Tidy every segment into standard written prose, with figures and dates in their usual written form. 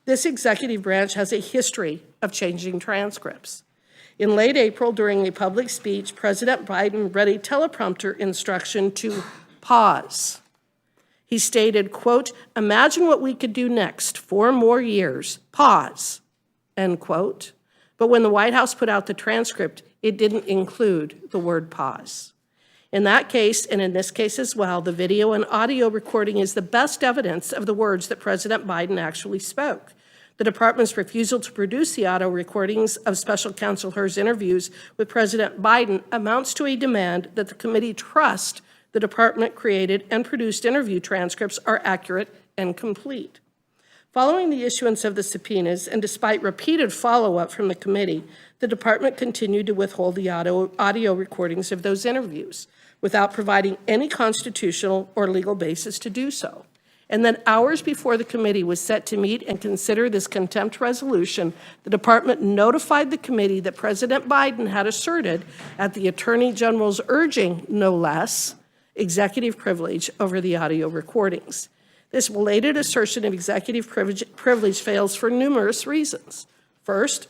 This executive branch has a history of changing transcripts. In late April, during a public speech, President Biden read a teleprompter instruction to pause. He stated, quote, "Imagine what we could do next, 4 more years, pause," end quote. But when the White House put out the transcript, it didn't include the word pause. In that case, and in this case as well, the video and audio recording is the best evidence of the words that President Biden actually spoke. The department's refusal to produce the audio recordings of Special Counsel Hur's interviews with President Biden amounts to a demand that the committee trust the department created and produced interview transcripts are accurate and complete. Following the issuance of the subpoenas, and despite repeated follow-up from the committee, the department continued to withhold the audio recordings of those interviews without providing any constitutional or legal basis to do so. And then hours before the committee was set to meet and consider this contempt resolution, the department notified the committee that President Biden had asserted, at the Attorney General's urging, no less, executive privilege over the audio recordings. This belated assertion of executive privilege fails for numerous reasons. First,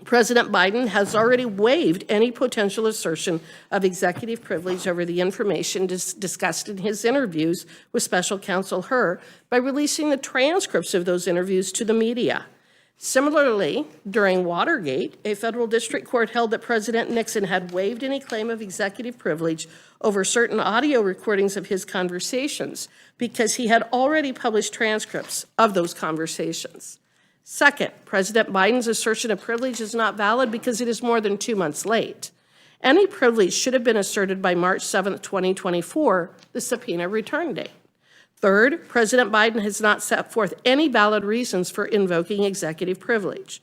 President Biden has already waived any potential assertion of executive privilege over the information discussed in his interviews with Special Counsel Hur by releasing the transcripts of those interviews to the media. Similarly, during Watergate, a federal district court held that President Nixon had waived any claim of executive privilege over certain audio recordings of his conversations because he had already published transcripts of those conversations. Second, President Biden's assertion of privilege is not valid because it is more than 2 months late. Any privilege should have been asserted by March 7, 2024, the subpoena return date. Third, President Biden has not set forth any valid reasons for invoking executive privilege.